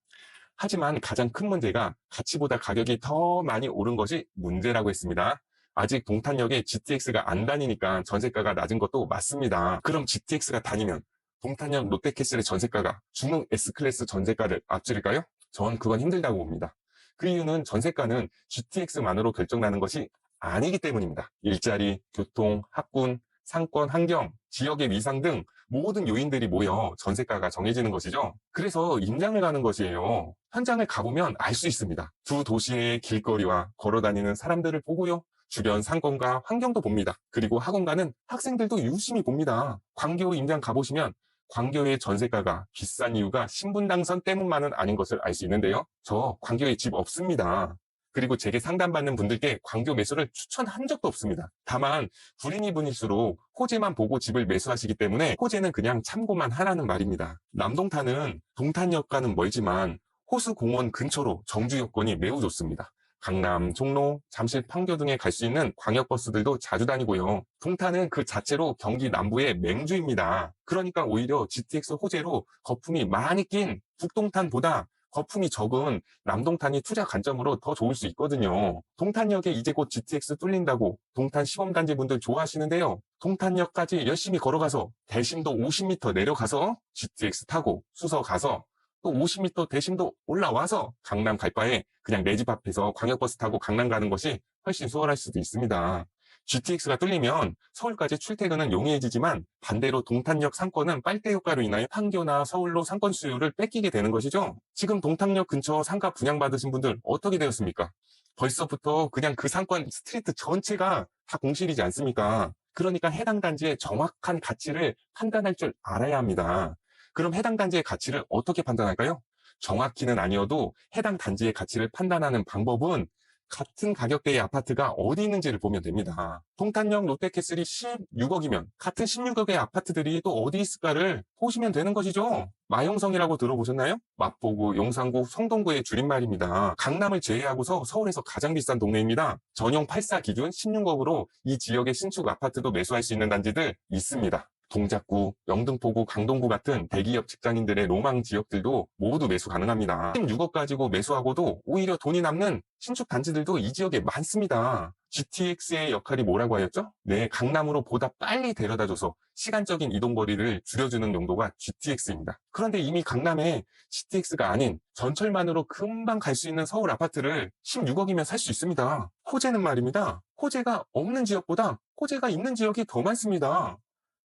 S1: 하지만 가장 큰 문제가 가치보다 가격이 더 많이 오른 것이 문제라고 했습니다. 아직 동탄역에 GTX가 안 다니니까 전세가가 낮은 것도 맞습니다. 그럼 GTX가 다니면 동탄역 롯데캐슬의 전세가가 중흥 S클래스 전세가를 앞지를까요? 전 그건 힘들다고 봅니다. 그 이유는 전세가는 GTX만으로 결정나는 것이 아니기 때문입니다. 일자리, 교통, 학군, 상권, 환경, 지역의 위상 등 모든 요인들이 모여 전세가가 정해지는 것이죠. 그래서 임장을 가는 것이에요. 현장을 가보면 알 수 있습니다. 두 도시의 길거리와 걸어다니는 사람들을 보고요. 주변 상권과 환경도 봅니다. 그리고 학원가는 학생들도 유심히 봅니다. 광교 임장 가보시면 광교의 전세가가 비싼 이유가 신분 당선 때문만은 아닌 것을 알 수 있는데요. 저 광교에 집 없습니다. 그리고 제게 상담받는 분들께 광교 매수를 추천한 적도 없습니다. 다만 불인이 분일수록 호재만 보고 집을 매수하시기 때문에 호재는 그냥 참고만 하라는 말입니다. 남동탄은 동탄역과는 멀지만 호수공원 근처로 정주 여건이 매우 좋습니다. 강남, 종로, 잠실, 판교 등에 갈 수 있는 광역버스들도 자주 다니고요. 동탄은 그 자체로 경기 남부의 맹주입니다. 그러니까 오히려 GTX 호재로 거품이 많이 낀 북동탄보다 거품이 적은 남동탄이 투자 관점으로 더 좋을 수 있거든요. 동탄역에 이제 곧 GTX 뚫린다고 동탄 시범단지 분들 좋아하시는데요. 동탄역까지 열심히 걸어가서 대심도 50m 내려가서 GTX 타고 수서 가서 또 50m 대심도 올라와서 강남 갈 바에 그냥 내 집 앞에서 광역버스 타고 강남 가는 것이 훨씬 수월할 수도 있습니다. GTX가 뚫리면 서울까지 출퇴근은 용이해지지만 반대로 동탄역 상권은 빨대 효과로 인하여 판교나 서울로 상권 수요를 뺏기게 되는 것이죠. 지금 동탄역 근처 상가 분양받으신 분들 어떻게 되었습니까? 벌써부터 그냥 그 상권 스트리트 전체가 다 공실이지 않습니까? 그러니까 해당 단지의 정확한 가치를 판단할 줄 알아야 합니다. 그럼 해당 단지의 가치를 어떻게 판단할까요? 정확히는 아니어도 해당 단지의 가치를 판단하는 방법은 같은 가격대의 아파트가 어디 있는지를 보면 됩니다. 동탄역 롯데캐슬이 16억이면 같은 16억의 아파트들이 또 어디 있을까를 보시면 되는 것이죠. 마용성이라고 들어보셨나요? 마포구, 용산구, 성동구의 줄임말입니다. 강남을 제외하고서 서울에서 가장 비싼 동네입니다. 전용 84 기준 16억으로 이 지역의 신축 아파트도 매수할 수 있는 단지들 있습니다. 동작구, 영등포구, 강동구 같은 대기업 직장인들의 로망 지역들도 모두 매수 가능합니다. 16억 가지고 매수하고도 오히려 돈이 남는 신축 단지들도 이 지역에 많습니다. GTX의 역할이 뭐라고 하였죠? 네, 강남으로 보다 빨리 데려다줘서 시간적인 이동거리를 줄여주는 용도가 GTX입니다. 그런데 이미 강남에 GTX가 아닌 전철만으로 금방 갈 수 있는 서울 아파트를 16억이면 살 수 있습니다. 호재는 말입니다. 호재가 없는 지역보다 호재가 있는 지역이 더 많습니다.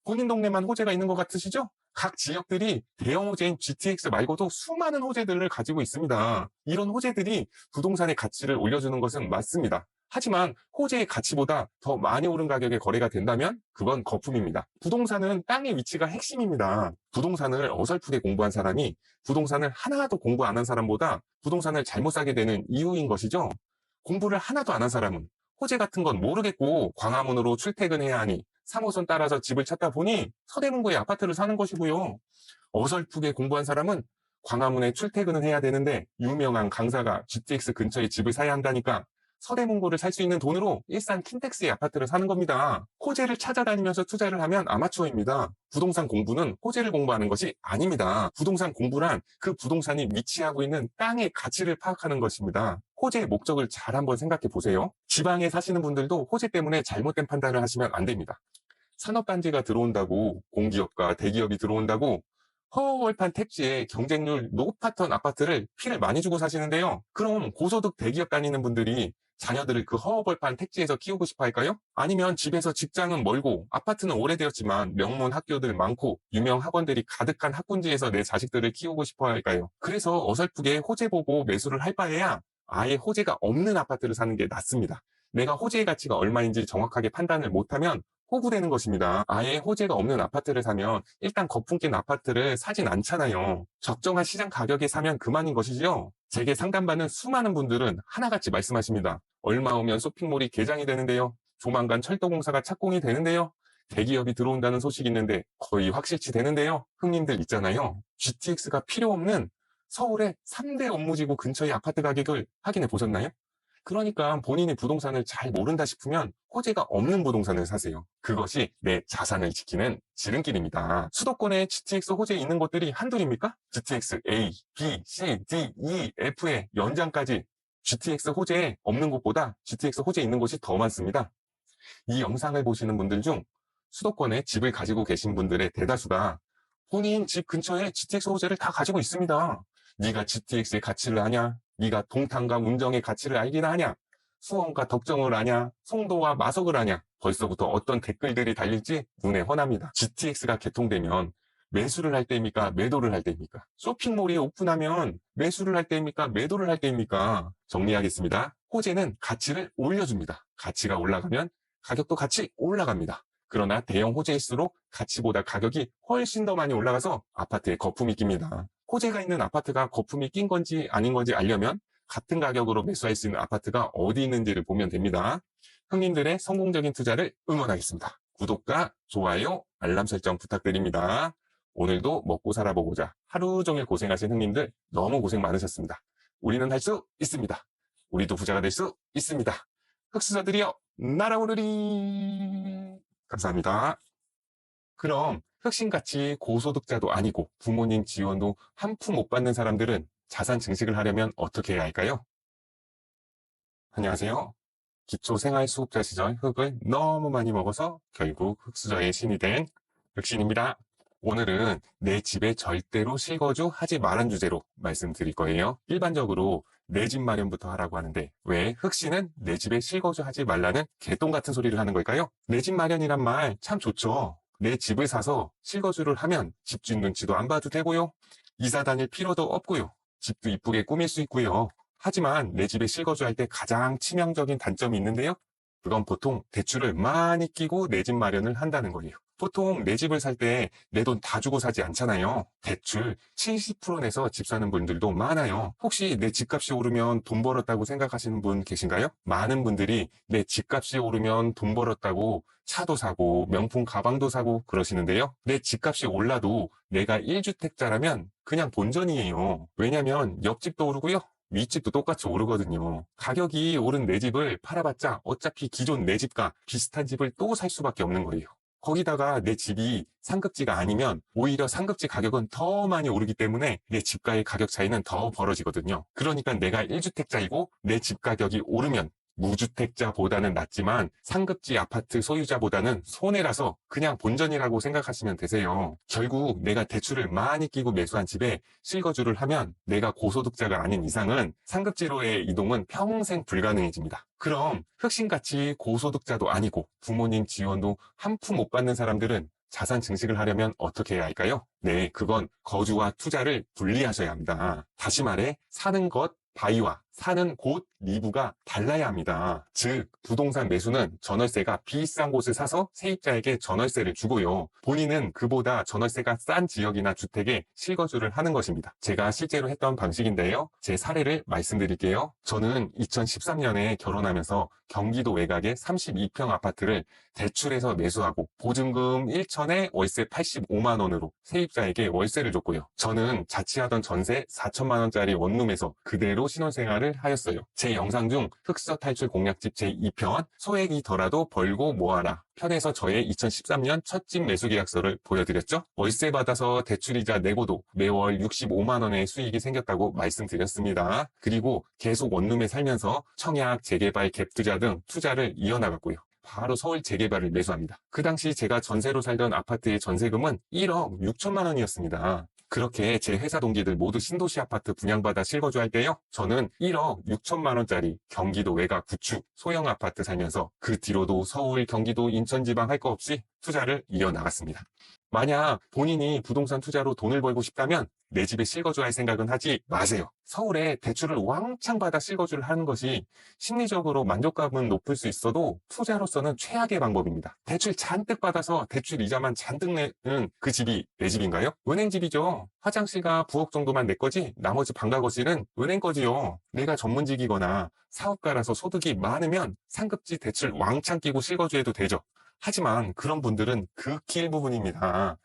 S1: 본인 동네만 호재가 있는 것 같으시죠? 각 지역들이 대형 호재인 GTX 말고도 수많은 호재들을 가지고 있습니다. 이런 호재들이 부동산의 가치를 올려주는 것은 맞습니다. 하지만 호재의 가치보다 더 많이 오른 가격에 거래가 된다면 그건 거품입니다. 부동산은 땅의 위치가 핵심입니다. 부동산을 어설프게 공부한 사람이 부동산을 하나도 공부 안 한 사람보다 부동산을 잘못 사게 되는 이유인 것이죠. 공부를 하나도 안 한 사람은 호재 같은 건 모르겠고 광화문으로 출퇴근해야 하니 3호선 따라서 집을 찾다 보니 서대문구에 아파트를 사는 것이고요. 어설프게 공부한 사람은 광화문에 출퇴근을 해야 되는데 유명한 강사가 GTX 근처에 집을 사야 한다니까 서대문구를 살 수 있는 돈으로 일산 킨텍스의 아파트를 사는 겁니다. 호재를 찾아다니면서 투자를 하면 아마추어입니다. 부동산 공부는 호재를 공부하는 것이 아닙니다. 부동산 공부란 그 부동산이 위치하고 있는 땅의 가치를 파악하는 것입니다. 호재의 목적을 잘 한번 생각해 보세요. 지방에 사시는 분들도 호재 때문에 잘못된 판단을 하시면 안 됩니다. 산업단지가 들어온다고, 공기업과 대기업이 들어온다고 허허벌판 택지에 경쟁률 높았던 아파트를 피를 많이 주고 사시는데요. 그럼 고소득 대기업 다니는 분들이 자녀들을 그 허허벌판 택지에서 키우고 싶어 할까요? 아니면 집에서 직장은 멀고 아파트는 오래되었지만 명문 학교들 많고 유명 학원들이 가득한 학군지에서 내 자식들을 키우고 싶어 할까요? 그래서 어설프게 호재 보고 매수를 할 바에야 아예 호재가 없는 아파트를 사는 게 낫습니다. 내가 호재의 가치가 얼마인지 정확하게 판단을 못하면 호구되는 것입니다. 아예 호재가 없는 아파트를 사면 일단 거품 낀 아파트를 사진 않잖아요. 적정한 시장 가격에 사면 그만인 것이죠. 제게 상담받는 수많은 분들은 하나같이 말씀하십니다. 얼마 오면 쇼핑몰이 개장이 되는데요. 조만간 철도공사가 착공이 되는데요. 대기업이 들어온다는 소식이 있는데 거의 확실치 되는데요. 형님들 있잖아요. GTX가 필요 없는 서울의 3대 업무지구 근처의 아파트 가격을 확인해 보셨나요? 그러니까 본인이 부동산을 잘 모른다 싶으면 호재가 없는 부동산을 사세요. 그것이 내 자산을 지키는 지름길입니다. 수도권에 GTX 호재 있는 곳들이 한둘입니까? GTX A, B, C, D, E, F의 연장까지 GTX 호재에 없는 곳보다 GTX 호재 있는 곳이 더 많습니다. 이 영상을 보시는 분들 중 수도권에 집을 가지고 계신 분들의 대다수가 본인 집 근처에 GTX 호재를 다 가지고 있습니다. 네가 GTX의 가치를 아냐? 네가 동탄과 운정의 가치를 알긴 아냐? 수원과 덕정을 아냐? 송도와 마석을 아냐? 벌써부터 어떤 댓글들이 달릴지 눈에 훤합니다. GTX가 개통되면 매수를 할 때입니까? 매도를 할 때입니까? 쇼핑몰이 오픈하면 매수를 할 때입니까? 매도를 할 때입니까? 정리하겠습니다. 호재는 가치를 올려줍니다. 가치가 올라가면 가격도 같이 올라갑니다. 그러나 대형 호재일수록 가치보다 가격이 훨씬 더 많이 올라가서 아파트에 거품이 낍니다. 호재가 있는 아파트가 거품이 낀 건지 아닌 건지 알려면 같은 가격으로 매수할 수 있는 아파트가 어디 있는지를 보면 됩니다. 형님들의 성공적인 투자를 응원하겠습니다. 구독과 좋아요, 알람 설정 부탁드립니다. 오늘도 먹고 살아보고자 하루 종일 고생하신 형님들 너무 고생 많으셨습니다. 우리는 할 수 있습니다. 우리도 부자가 될 수 있습니다. 흑수저들이여 날아오르리. 감사합니다. 그럼 흑신같이 고소득자도 아니고 부모님 지원도 한 푼 못 받는 사람들은 자산 증식을 하려면 어떻게 해야 할까요? 안녕하세요. 기초생활수급자 시절 흑을 너무 많이 먹어서 결국 흑수저의 신이 된 흑신입니다. 오늘은 내 집에 절대로 실거주 하지 말란 주제로 말씀드릴 거예요. 일반적으로 내 집 마련부터 하라고 하는데 왜 흑신은 내 집에 실거주 하지 말라는 개똥 같은 소리를 하는 걸까요? 내 집 마련이란 말 참 좋죠. 내 집을 사서 실거주를 하면 집주인 눈치도 안 봐도 되고요. 이사 다닐 필요도 없고요. 집도 이쁘게 꾸밀 수 있고요. 하지만 내 집에 실거주할 때 가장 치명적인 단점이 있는데요. 그건 보통 대출을 많이 끼고 내 집 마련을 한다는 거예요. 보통 내 집을 살 때 내 돈 다 주고 사지 않잖아요. 대출 70% 내서 집 사는 분들도 많아요. 혹시 내 집값이 오르면 돈 벌었다고 생각하시는 분 계신가요? 많은 분들이 내 집값이 오르면 돈 벌었다고 차도 사고 명품 가방도 사고 그러시는데요. 내 집값이 올라도 내가 1주택자라면 그냥 본전이에요. 왜냐면 옆집도 오르고요. 윗집도 똑같이 오르거든요. 가격이 오른 내 집을 팔아봤자 어차피 기존 내 집과 비슷한 집을 또 살 수밖에 없는 거예요. 거기다가 내 집이 상급지가 아니면 오히려 상급지 가격은 더 많이 오르기 때문에 내 집과의 가격 차이는 더 벌어지거든요. 그러니까 내가 1주택자이고 내 집 가격이 오르면 무주택자보다는 낫지만 상급지 아파트 소유자보다는 손해라서 그냥 본전이라고 생각하시면 되세요. 결국 내가 대출을 많이 끼고 매수한 집에 실거주를 하면 내가 고소득자가 아닌 이상은 상급지로의 이동은 평생 불가능해집니다. 그럼 흑신같이 고소득자도 아니고 부모님 지원도 한 푼 못 받는 사람들은 자산 증식을 하려면 어떻게 해야 할까요? 네, 그건 거주와 투자를 분리하셔야 합니다. 다시 말해 사는 것 바이와 사는 곳, 리부가 달라야 합니다. 즉, 부동산 매수는 전월세가 비싼 곳을 사서 세입자에게 전월세를 주고요. 본인은 그보다 전월세가 싼 지역이나 주택에 실거주를 하는 것입니다. 제가 실제로 했던 방식인데요. 제 사례를 말씀드릴게요. 저는 2013년에 결혼하면서 경기도 외곽의 32평 아파트를 대출해서 매수하고 보증금 1천에 월세 85만 원으로 세입자에게 월세를 줬고요. 저는 자취하던 전세 4천만 원짜리 원룸에서 그대로 신혼생활을 하였어요. 제 영상 중 흑서 탈출 공략집 제2편 소액이 더라도 벌고 모아라 편에서 저의 2013년 첫 집 매수 계약서를 보여드렸죠. 월세 받아서 대출이자 내고도 매월 65만 원의 수익이 생겼다고 말씀드렸습니다. 그리고 계속 원룸에 살면서 청약, 재개발, 갭투자 등 투자를 이어나갔고요. 바로 서울 재개발을 매수합니다. 그 당시 제가 전세로 살던 아파트의 전세금은 1억 6천만 원이었습니다. 그렇게 제 회사 동기들 모두 신도시 아파트 분양받아 실거주할 때요. 저는 1억 6천만 원짜리 경기도 외곽 구축 소형 아파트 살면서 그 뒤로도 서울, 경기도, 인천 지방 할 거 없이 투자를 이어나갔습니다. 만약 본인이 부동산 투자로 돈을 벌고 싶다면 내 집에 실거주할 생각은 하지 마세요. 서울에 대출을 왕창 받아 실거주를 하는 것이 심리적으로 만족감은 높을 수 있어도 투자로서는 최악의 방법입니다. 대출 잔뜩 받아서 대출 이자만 잔뜩 내는 그 집이 내 집인가요? 은행 집이죠. 화장실과 부엌 정도만 내 거지 나머지 방과 거실은 은행 거지요. 내가 전문직이거나 사업가라서 소득이 많으면 상급지 대출 왕창 끼고 실거주해도 되죠. 하지만 그런 분들은 극히 일부분입니다.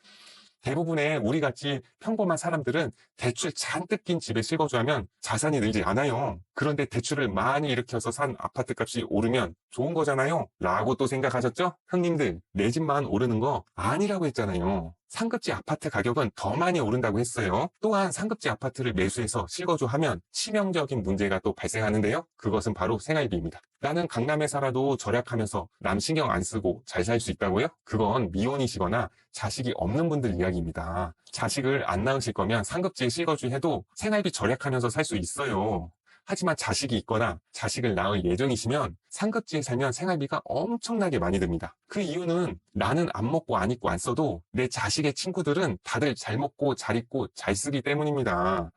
S1: 대부분의 우리같이 평범한 사람들은 대출 잔뜩 낀 집에 실거주하면 자산이 늘지 않아요. 그런데 대출을 많이 일으켜서 산 아파트 값이 오르면 좋은 거잖아요. 라고 또 생각하셨죠? 형님들, 내 집만 오르는 거 아니라고 했잖아요. 상급지 아파트 가격은 더 많이 오른다고 했어요. 또한 상급지 아파트를 매수해서 실거주하면 치명적인 문제가 또 발생하는데요. 그것은 바로 생활비입니다. 나는 강남에 살아도 절약하면서 남 신경 안 쓰고 잘 살 수 있다고요? 그건 미혼이시거나 자식이 없는 분들 이야기입니다. 자식을 안 낳으실 거면 상급지에 실거주해도 생활비 절약하면서 살 수 있어요. 하지만 자식이 있거나 자식을 낳을 예정이시면 상급지에 살면 생활비가 엄청나게 많이 듭니다. 그 이유는 나는 안 먹고 안 입고 안 써도 내 자식의 친구들은 다들 잘 먹고 잘 입고 잘 쓰기 때문입니다.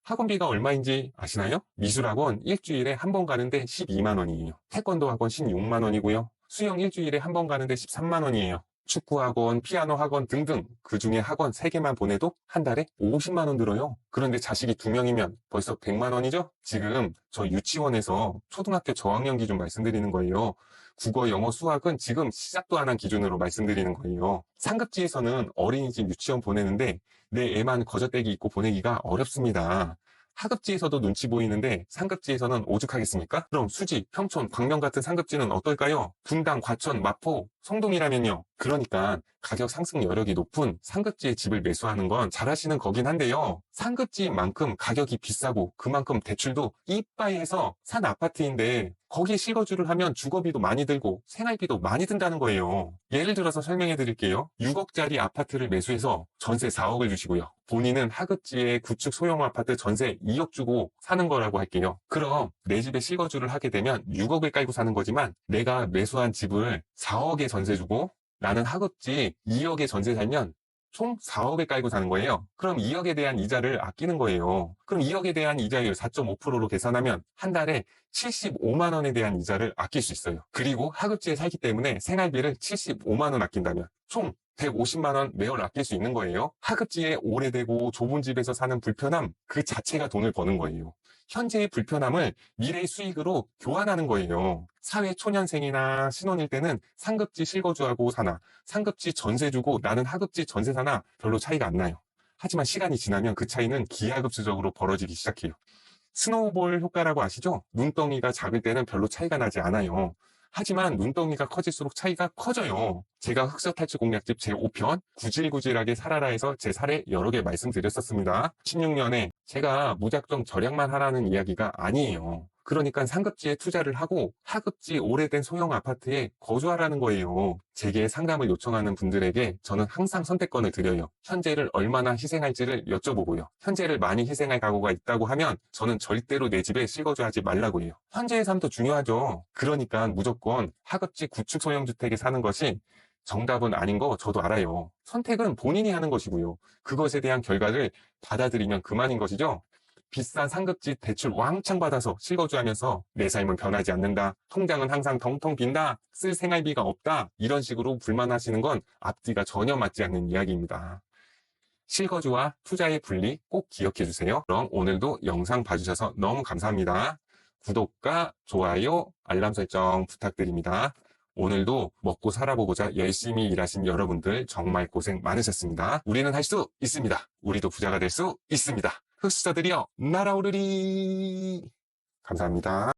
S1: 학원비가 얼마인지 아시나요? 미술학원 일주일에 한 번 가는데 12만 원이에요. 태권도 학원 16만 원이고요. 수영 일주일에 한 번 가는데 13만 원이에요. 축구학원, 피아노 학원 등등 그 중에 학원 3개만 보내도 한 달에 50만 원 들어요. 그런데 자식이 2명이면 벌써 100만 원이죠? 지금 저 유치원에서 초등학교 저학년 기준 말씀드리는 거예요. 국어, 영어, 수학은 지금 시작도 안 한 기준으로 말씀드리는 거예요. 상급지에서는 어린이집 유치원 보내는데 내 애만 거저대기 입고 보내기가 어렵습니다. 하급지에서도 눈치 보이는데 상급지에서는 오죽하겠습니까? 그럼 수지, 평촌, 광명 같은 상급지는 어떨까요? 분당, 과천, 마포, 성동이라면요. 그러니까 가격 상승 여력이 높은 상급지에 집을 매수하는 건 잘하시는 거긴 한데요. 상급지인 만큼 가격이 비싸고 그만큼 대출도 이빠이 해서 산 아파트인데 거기에 실거주를 하면 주거비도 많이 들고 생활비도 많이 든다는 거예요. 예를 들어서 설명해 드릴게요. 6억짜리 아파트를 매수해서 전세 4억을 주시고요. 본인은 하급지에 구축 소형 아파트 전세 2억 주고 사는 거라고 할게요. 그럼 내 집에 실거주를 하게 되면 6억을 깔고 사는 거지만 내가 매수한 집을 4억에 전세 주고 나는 하급지 2억에 전세 살면 총 4억을 깔고 사는 거예요. 그럼 2억에 대한 이자를 아끼는 거예요. 그럼 2억에 대한 이자율 4.5%로 계산하면 한 달에 75만 원에 대한 이자를 아낄 수 있어요. 그리고 하급지에 살기 때문에 생활비를 75만 원 아낀다면 총 150만 원 매월 아낄 수 있는 거예요. 하급지에 오래되고 좁은 집에서 사는 불편함 그 자체가 돈을 버는 거예요. 현재의 불편함을 미래의 수익으로 교환하는 거예요. 사회 초년생이나 신혼일 때는 상급지 실거주하고 사나 상급지 전세 주고 나는 하급지 전세 사나 별로 차이가 안 나요. 하지만 시간이 지나면 그 차이는 기하급수적으로 벌어지기 시작해요. 스노우볼 효과라고 아시죠? 눈덩이가 작을 때는 별로 차이가 나지 않아요. 하지만 눈덩이가 커질수록 차이가 커져요. 제가 흑서 탈출 공략집 제5편 구질구질하게 살아라에서 제 사례 여러 개 말씀드렸었습니다. 16년에 제가 무작정 절약만 하라는 이야기가 아니에요. 그러니까 상급지에 투자를 하고 하급지 오래된 소형 아파트에 거주하라는 거예요. 제게 상담을 요청하는 분들에게 저는 항상 선택권을 드려요. 현재를 얼마나 희생할지를 여쭤보고요. 현재를 많이 희생할 각오가 있다고 하면 저는 절대로 내 집에 실거주하지 말라고 해요. 현재의 삶도 중요하죠. 그러니까 무조건 하급지 구축 소형주택에 사는 것이 정답은 아닌 거 저도 알아요. 선택은 본인이 하는 것이고요. 그것에 대한 결과를 받아들이면 그만인 것이죠. 비싼 상급지 대출 왕창 받아서 실거주하면서 내 삶은 변하지 않는다. 통장은 항상 텅텅 빈다. 쓸 생활비가 없다. 이런 식으로 불만하시는 건 앞뒤가 전혀 맞지 않는 이야기입니다. 실거주와 투자의 분리 꼭 기억해 주세요. 그럼 오늘도 영상 봐주셔서 너무 감사합니다. 구독과 좋아요, 알람 설정 부탁드립니다. 오늘도 먹고 살아보고자 열심히 일하신 여러분들 정말 고생 많으셨습니다. 우리는 할 수 있습니다. 우리도 부자가 될 수 있습니다. 흑수저들이여 날아오르리. 감사합니다.